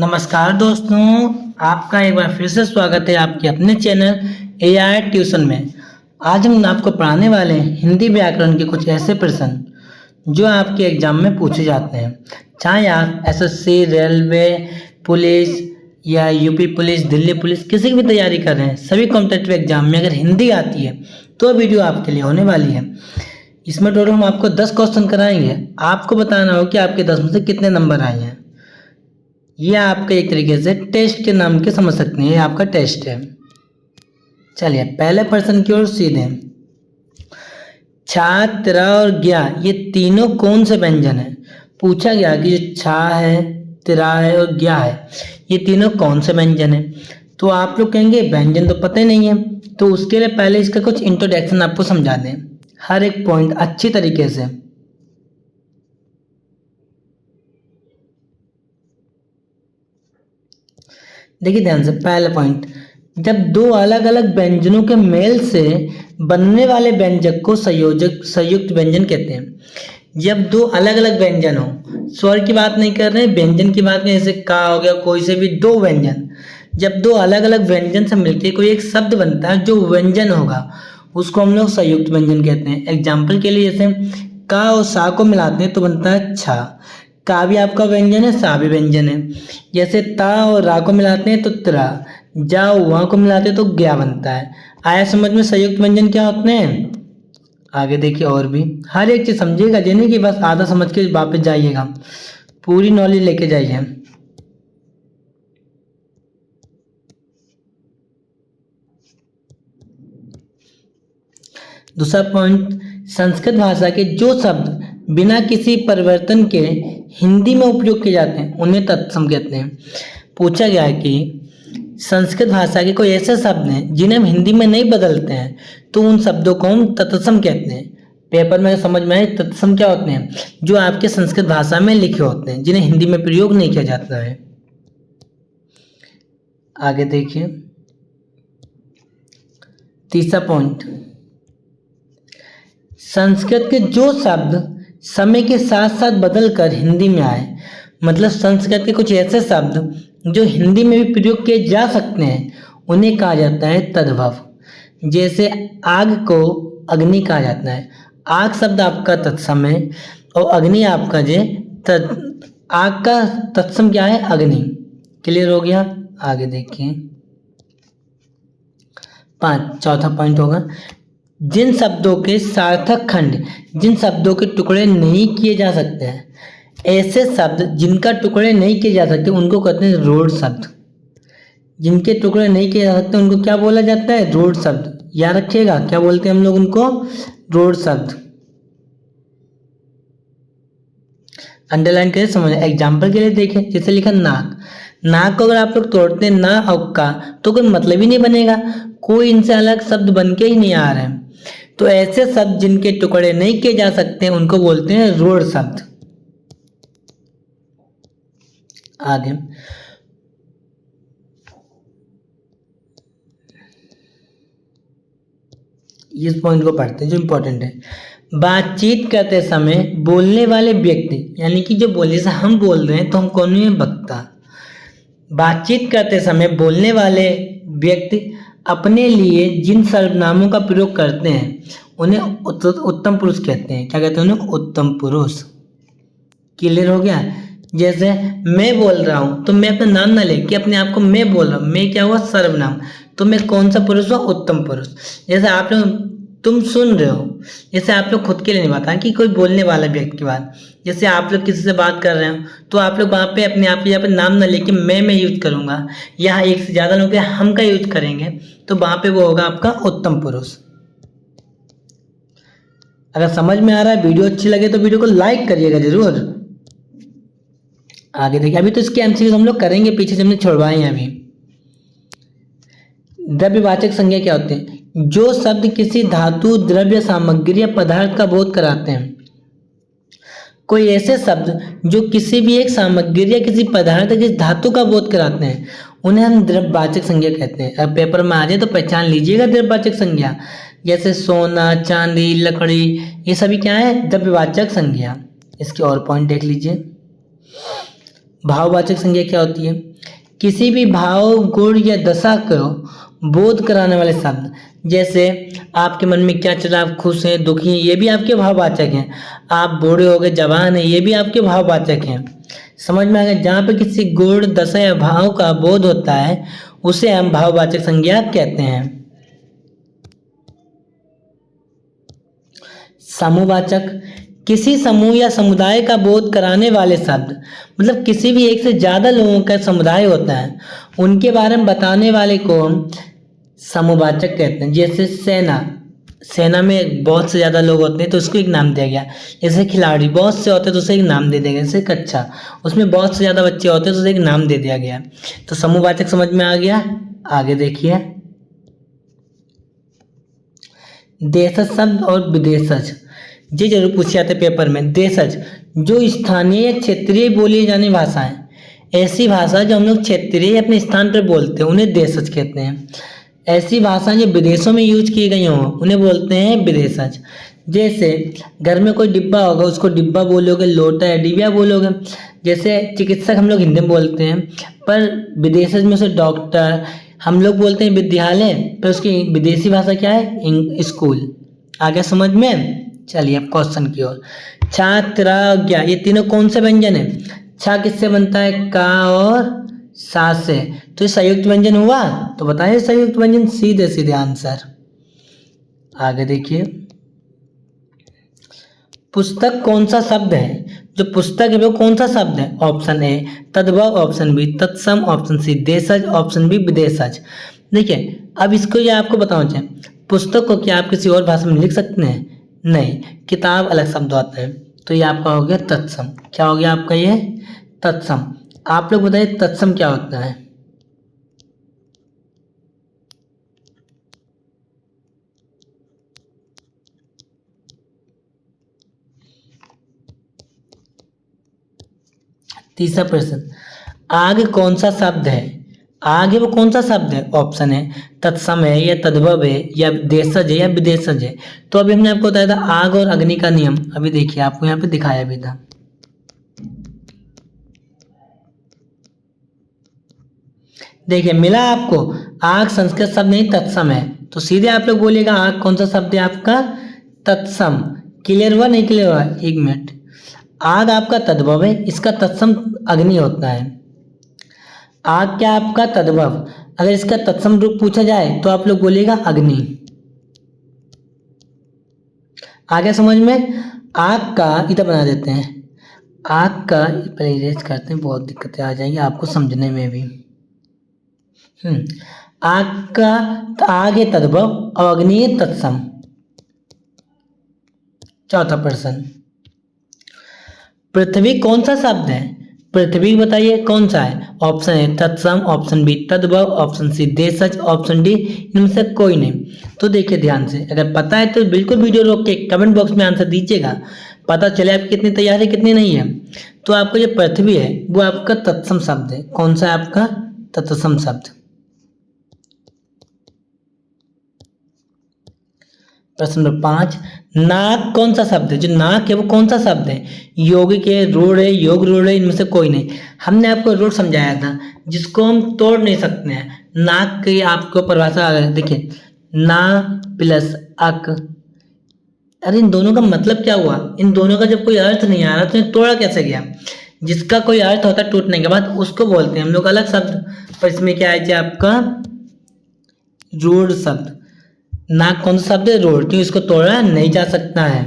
नमस्कार दोस्तों, आपका एक बार फिर से स्वागत है आपके अपने चैनल एआई ट्यूशन में। आज हम आपको पढ़ाने वाले हैं हिंदी व्याकरण के कुछ ऐसे प्रश्न जो आपके एग्जाम में पूछे जाते हैं। चाहे आप एसएससी, रेलवे, पुलिस या यूपी पुलिस, दिल्ली पुलिस किसी की भी तैयारी कर रहे हैं, सभी कॉम्पिटिटिव एग्जाम में अगर हिंदी आती है तो वीडियो आपके लिए होने वाली है। इसमें टोटल हम आपको 10 क्वेश्चन कराएंगे। आपको बताना हो कि आपके 10 में से कितने नंबर आए हैं। ये आपका एक तरीके से टेस्ट के नाम के समझ सकते हैं, ये आपका टेस्ट है। चलिए पहले प्रश्न की ओर सीधे। छा, त्रा और ज्ञा ये तीनों कौन से व्यंजन है? पूछा गया कि जो छा है, त्रा है और ज्ञा है ये तीनों कौन से व्यंजन है। तो आप लोग कहेंगे व्यंजन तो पता ही नहीं है, तो उसके लिए पहले इसका कुछ इंट्रोडक्शन आपको समझा दें, हर एक पॉइंट अच्छी तरीके से। देखिए ध्यान से, पहला पॉइंट, जब दो अलग अलग व्यंजनों के मेल से बनने वाले व्यंजक को संयुक्त व्यंजन कहते हैं। जब दो अलग अलग व्यंजन हो, स्वर की बात नहीं कर रहे हैं, व्यंजन की बात नहीं, जैसे का हो गया, कोई से भी दो व्यंजन, जब दो अलग अलग व्यंजन से मिलकर कोई एक शब्द बनता है जो व्यंजन होगा उसको हम लोग संयुक्त व्यंजन कहते हैं। एग्जाम्पल के लिए जैसे का और सा को मिलाते हैं तो बनता है छा, का भी आपका व्यंजन है, सा भी व्यंजन है। जैसे ता और रा को मिलाते हैं तो त्रा, जा वहाँ को मिलाते हैं तो ज्ञा बनता है। आया समझ में संयुक्त व्यंजन क्या होते हैं? आगे देखिए, और भी हर एक चीज समझिएगा, ये नहीं कि बस आधा समझ के वापस जाइएगा, पूरी नॉलेज लेके जाइए। दूसरा पॉइंट, संस्कृत भाषा के जो शब्द बिना किसी परिवर्तन के हिंदी में उपयोग किए जाते हैं उन्हें तत्सम कहते हैं। पूछा गया है कि संस्कृत भाषा के कोई ऐसे शब्द हैं जिन्हें हम हिंदी में नहीं बदलते हैं तो उन शब्दों को हम तत्सम कहते हैं। पेपर में समझ में आए तत्सम क्या होते हैं? जो आपके संस्कृत भाषा में लिखे होते हैं, जिन्हें हिंदी में प्रयोग नहीं किया जाता है। आगे देखिए, तीसरा पॉइंट, संस्कृत के जो शब्द समय के साथ साथ बदलकर हिंदी में आए, मतलब संस्कृत के कुछ ऐसे शब्द जो हिंदी में भी प्रयोग किए जा सकते हैं उन्हें कहा जाता है तद्भव। जैसे आग को अग्नि कहा जाता है, आग शब्द आपका तत्सम है और अग्नि आपका आग का तत्सम क्या है? अग्नि। क्लियर हो गया? आगे देखिए, चौथा पॉइंट होगा, जिन शब्दों के सार्थक खंड, जिन शब्दों के टुकड़े नहीं किए जा सकते हैं, ऐसे शब्द जिनका टुकड़े नहीं किए जा सकते उनको कहते हैं रूढ़ शब्द। जिनके टुकड़े नहीं किए जा सकते उनको क्या बोला जाता है? रूढ़ शब्द। याद रखिएगा, क्या बोलते हैं हम लोग उनको? रूढ़ शब्द। अंडरलाइन करके समझ। एग्जाम्पल के लिए देखें, जैसे लिखा नाक, नाक को अगर आप लोग तोड़ते हैं ना और का तो कोई मतलब ही नहीं बनेगा, कोई इनसे अलग शब्द बन के ही नहीं आ रहे हैं। तो ऐसे शब्द जिनके टुकड़े नहीं किए जा सकते उनको बोलते हैं रूढ़ शब्द। आगे इस पॉइंट को पढ़ते हैं जो इंपॉर्टेंट है। बातचीत करते समय बोलने वाले व्यक्ति, यानी कि जो बोले से हम बोल रहे हैं तो हम कौन है? वक्ता। बातचीत करते समय बोलने वाले व्यक्ति अपने लिए जिन सर्वनामों का प्रयोग करते हैं उन्हें उत्तम पुरुष कहते हैं। क्या कहते हैं उन्हें? उत्तम पुरुष। क्लियर हो गया? जैसे मैं बोल रहा हूं तो मैं अपना नाम ना लेके अपने आप को मैं बोल रहा हूं, मैं क्या हुआ? सर्वनाम। तो मैं कौन सा पुरुष हुआ? उत्तम पुरुष। जैसे आप लोग तुम सुन रहे हो, जैसे आप लोग खुद के लिए नहीं बताएं कि कोई बोलने वाला व्यक्ति की बात। जैसे आप लोग किसी से बात कर रहे हो तो आप लोग वहाँ पे अपने आप यहाँ पे नाम ना लेके मैं यूज करूंगा, यहाँ एक से ज्यादा लोग हम का यूज करेंगे तो वहाँ पे वो होगा आपका उत्तम पुरुष। अगर समझ में आ रहा है, वीडियो अच्छी लगे तो वीडियो को लाइक करिएगा जरूर। आगे देखिए, अभी तो इसके एमसीक्यू हम लोग करेंगे, पीछे से हमने छुड़वाए हैं। अभी द्रव्यवाचक संज्ञा क्या होते हैं? जो शब्द किसी धातु, द्रव्य, सामग्री या पदार्थ का बोध कराते हैं। कोई ऐसे शब्द जो किसी भी एक सामग्री या किसी पदार्थ या किसी धातु का बोध कराते हैं उन्हें हम द्रव्यवाचक संज्ञा कहते हैं। अब पेपर में आ जाए तो पहचान लीजिएगा द्रव्यवाचक संज्ञा। जैसे सोना, चांदी, लकड़ी, ये सभी क्या है? द्रव्यवाचक संज्ञा। इसके और पॉइंट देख लीजिए। भाववाचक संज्ञा क्या होती है? किसी भी भाव, गुण या दशा को बोध कराने वाले शब्द, जैसे आपके मन में क्या चल रहा है, आप खुश हैं, दुखी हैं, ये भी आपके भाववाचक हैं। आप बूढ़े हो गए, जवान हैं, ये भी आपके भाववाचक हैं। समझ में आ गया। जहाँ पे किसी गुण, दशा या भाव का बोध होता है उसे हम भाववाचक संज्ञा कहते हैं। समूहवाचक, किसी समूह या समुदाय का बोध कराने वाले शब्द, मतलब किसी भी एक से ज्यादा लोगों का समुदाय होता है उनके बारे में बताने वाले को हम समूहवाचक कहते हैं। जैसे सेना, सेना में बहुत से ज़्यादा लोग होते हैं तो उसको एक नाम दिया गया। जैसे खिलाड़ी बहुत से होते हैं तो उसे एक नाम दे दिया गया। जैसे कक्षा, उसमें बहुत से ज़्यादा बच्चे होते हैं तो उसे एक नाम दे दिया गया। तो समूहवाचक समझ में आ गया। आगे देखिए, देशज शब्द और विदेशज, ये जरूर पूछे जाते पेपर में। देशज जो स्थानीय क्षेत्रीय बोली जाने भाषाएं, ऐसी भाषा जो हम लोग क्षेत्रीय अपने स्थान पर बोलते हैं उन्हें देशज कहते हैं। ऐसी भाषाएं जो विदेशों में यूज की गई हों उन्हें बोलते हैं विदेशज। जैसे घर में कोई डिब्बा होगा उसको डिब्बा बोलोगे, लोटा या डिबिया बोलोगे। जैसे चिकित्सक हम लोग हिंदी में बोलते हैं, पर विदेशज में से डॉक्टर हम लोग बोलते हैं विद्यालय, पर उसकी विदेशी भाषा क्या है, स्कूल। आगे समझ में। चलिए अब क्वेश्चन की ओर। छा, त्रा, ज्ञा, ये तीनों कौन से व्यंजन है? छा किससे बनता है? का और सा से। तो ये संयुक्त व्यंजन हुआ, तो बताइए संयुक्त व्यंजन। सीधे सीधे आंसर। आगे देखिए, पुस्तक कौन सा शब्द है? जो पुस्तक है वो कौन सा शब्द है? ऑप्शन ए तद्भव, ऑप्शन बी तत्सम, ऑप्शन सी देशज, ऑप्शन बी विदेशज। देखिए अब इसको ये आपको बताना चाहिए, पुस्तक को क्या आप किसी और भाषा में लिख सकते हैं? नहीं, किताब अलग शब्द होता है। तो ये आपका हो गया तत्सम। क्या हो गया आपका ये? तत्सम। आप लोग बताइए तत्सम क्या होता है? तीसरा प्रश्न, आग कौन सा शब्द है? आग है वो कौन सा शब्द है? ऑप्शन है तत्सम है या तद्भव है या देशज है या विदेशज है। तो अभी हमने आपको बताया था आग और अग्नि का नियम। अभी देखिए आपको यहाँ पे दिखाया भी था। देखिए मिला आपको, आग संस्कृत शब्द नहीं तत्सम है। तो सीधे आप लोग बोलिएगा आग कौन सा शब्द है आपका? तत्सम। क्लियर हुआ नहीं क्लियर हुआ? एक मिनट। आग आपका तद्भव है, इसका तत्सम अग्नि होता है। आग क्या आपका तद्भव, अगर इसका तत्सम रूप पूछा जाए तो आप लोग बोलिएगा अग्नि। आगे समझ में। आग का इधर बना देते हैं, आग का पहले इरेज करते हैं, बहुत दिक्कतें आ जाएंगी आपको समझने में भी। आग का आग है तद्भव और अग्नि है तत्सम। चौथा प्रश्न, पृथ्वी कौन सा शब्द है? पृथ्वी बताइए कौन सा है? ऑप्शन है तत्सम, ऑप्शन बी तद्भव, ऑप्शन सी देशज, ऑप्शन डी इनमें से कोई नहीं। तो देखिए ध्यान से, अगर पता है तो बिल्कुल वीडियो रोक के कमेंट बॉक्स में आंसर दीजिएगा, पता चले आप कितनी तैयार है कितनी नहीं है। तो आपका जो पृथ्वी है वो आपका तत्सम शब्द है। कौन सा है आपका? तत्सम शब्द। प्रश्न नंबर 5, नाक कौन सा शब्द है? जो नाक है वो कौन सा शब्द है? यौगिक है, रूढ़ है, योग रूढ़ है, इनमें से कोई नहीं। हमने आपको रूढ़ समझाया था जिसको हम तोड़ नहीं सकते हैं। नाक की आपको परिभाषा देखिए, ना प्लस अक, अरे इन दोनों का मतलब क्या हुआ? इन दोनों का जब कोई अर्थ नहीं आ रहा तो तोड़ा कैसे गया? जिसका कोई अर्थ होता है टूटने के बाद उसको बोलते हैं हम लोग अलग शब्द। पर इसमें क्या है आपका रूढ़ शब्द। नाक कौन सा शब्द है? रूढ़, क्यों? इसको तोड़ा नहीं जा सकता है,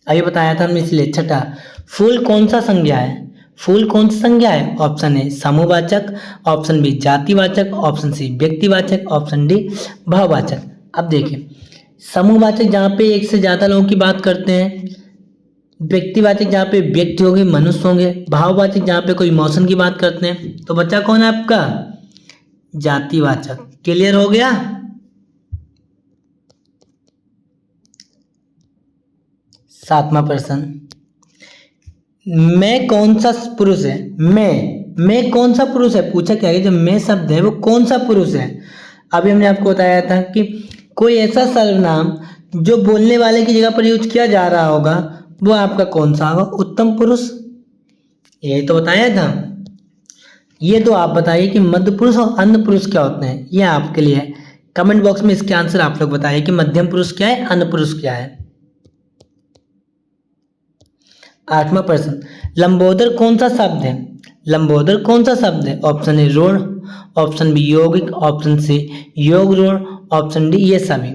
अभी बताया था हमने इसलिए। छठा, फूल कौन सा संज्ञा है? फूल कौन सा संज्ञा है? ऑप्शन ए समूहवाचक, ऑप्शन बी जातिवाचक, ऑप्शन सी व्यक्तिवाचक, ऑप्शन डी भाववाचक। अब देखिए, समूहवाचक जहाँ पे एक से ज्यादा लोगों की बात करते हैं, व्यक्तिवाचक जहाँ पे व्यक्ति होंगे, मनुष्य होंगे, भाववाचक जहाँ पे कोई इमोशन की बात करते हैं। तो बच्चा कौन है आपका? जातिवाचक। क्लियर हो गया? सातवां प्रश्न, मैं कौन सा पुरुष है? मैं कौन सा पुरुष है पूछा क्या है? जो मैं शब्द है वो कौन सा पुरुष है? अभी हमने आपको बताया था कि कोई ऐसा सर्वनाम जो बोलने वाले की जगह पर यूज किया जा रहा होगा वो आपका कौन सा होगा? उत्तम पुरुष, यही तो बताया था। ये तो आप बताइए कि मध्य पुरुष और अन्य पुरुष क्या होते हैं, ये आपके लिए है। कमेंट बॉक्स में इसके आंसर आप लोग बताइए कि मध्यम पुरुष क्या है, अन्य पुरुष क्या है। 8वां प्रश्न, लंबोदर कौन सा शब्द है? लंबोदर कौन सा शब्द है? ऑप्शन ए ऋण, ऑप्शन बी यौगिक, ऑप्शन सी योग ऋण, ऑप्शन डी ये सभी।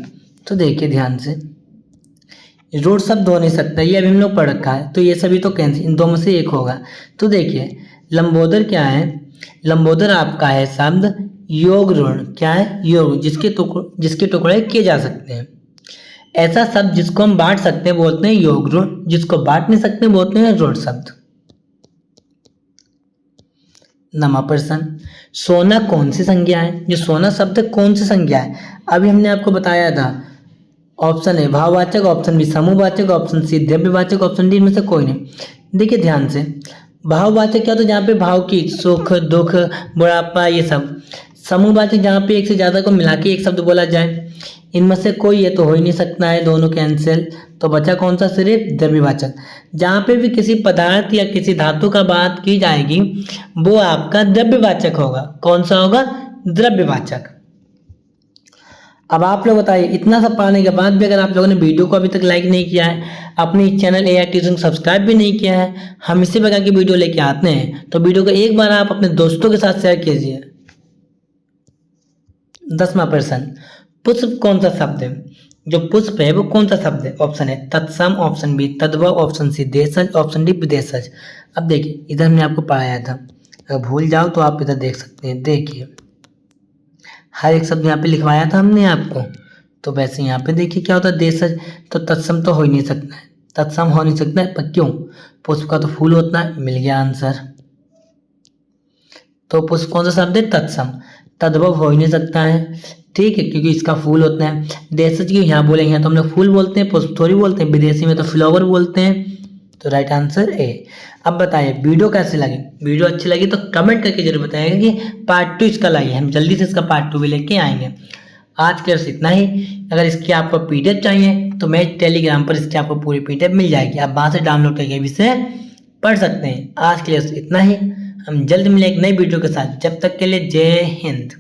तो देखिए ध्यान से, ऋण शब्द हो नहीं सकता, ये अभी हम लोग पढ़ रखा है, तो ये सभी तो कैंसिल, इन दो में से एक होगा। तो देखिए लंबोदर क्या है, लंबोदर आपका है शब्द योग ऋण। क्या है? योग, जिसके टुकड़े किए जा सकते हैं। ऐसा शब्द जिसको हम बांट सकते हैं बोलते हैं योग ऋण, जिसको बांट नहीं सकते बोलते हैं ऋण शब्द। 9वां प्रश्न, सोना कौन सी संज्ञा है? जो सोना शब्द कौन सी संज्ञा है? अभी हमने आपको बताया था, ऑप्शन ए भाववाचक, ऑप्शन बी समूहवाचक, ऑप्शन सी द्रव्यवाचक, ऑप्शन डी इनमें से कोई नहीं। देखिए ध्यान से, भाववाचक क्या, तो जहाँ पे भाव की सुख दुख बुढ़ापा ये सब। समूहवाचक जहाँ पे एक से ज्यादा को मिला के एक शब्द बोला जाए। इनमें से कोई ये तो हो ही नहीं सकता है, दोनों कैंसिल। तो बचा कौन सा? सिर्फ द्रव्यवाचक। जहाँ पे भी किसी पदार्थ या किसी धातु का बात की जाएगी वो आपका द्रव्यवाचक होगा। कौन सा होगा? द्रव्यवाचक। अब आप लोग बताइए, इतना सब पढ़ने के बाद भी अगर आप लोगों ने वीडियो को अभी तक लाइक नहीं किया है, अपने चैनल AI ट्यूशन सब्सक्राइब भी नहीं किया है, हम इसी प्रकार की वीडियो लेके आते हैं, तो वीडियो को एक बार आप अपने दोस्तों के साथ शेयर कीजिए। 10वां प्रश्न, पुष्प कौन सा शब्द है? जो पुष्प है वो कौन सा शब्द है? ऑप्शन है तत्सम, ऑप्शन बी तद्भव, ऑप्शन सी देशज, ऑप्शन डी विदेशज। अब देखिए इधर हमने आपको पढ़ाया था, अगर भूल जाओ तो आप इधर देख सकते हैं। देखिए हर एक शब्द यहाँ पे लिखवाया था हमने आपको, तो वैसे यहाँ पे देखिए क्या होता है देशज। तो तत्सम तो हो ही नहीं सकता है, तत्सम हो नहीं सकता है, पर क्यों? पुष्प का तो फूल होता है। मिल गया आंसर। तो पुष्प कौन सा शब्द है? तत्सम। तद्भव हो ही नहीं सकता है, ठीक है, क्योंकि इसका फूल होता है। देशज क्यों यहाँ बोलेंगे, यहाँ तो हम लोग फूल बोलते हैं, पुष्प थोड़ी बोलते हैं, विदेशी में तो फ्लावर बोलते हैं। तो राइट आंसर ए। अब बताइए वीडियो कैसी लगी? वीडियो अच्छी लगी तो कमेंट करके जरूर बताइएगा कि पार्ट 2 इसका लाइए, हम जल्दी से इसका पार्ट 2 भी लेके आएंगे। आज के लिए इतना ही। अगर इसकी आपको PDF चाहिए तो मैं टेलीग्राम पर इसकी आपको पूरी PDF मिल जाएगी, आप वहाँ से डाउनलोड करके भी इसे पढ़ सकते हैं। आज के लिए इतना ही, हम जल्द मिलेंगे एक नई वीडियो के साथ। जब तक के लिए जय हिंद।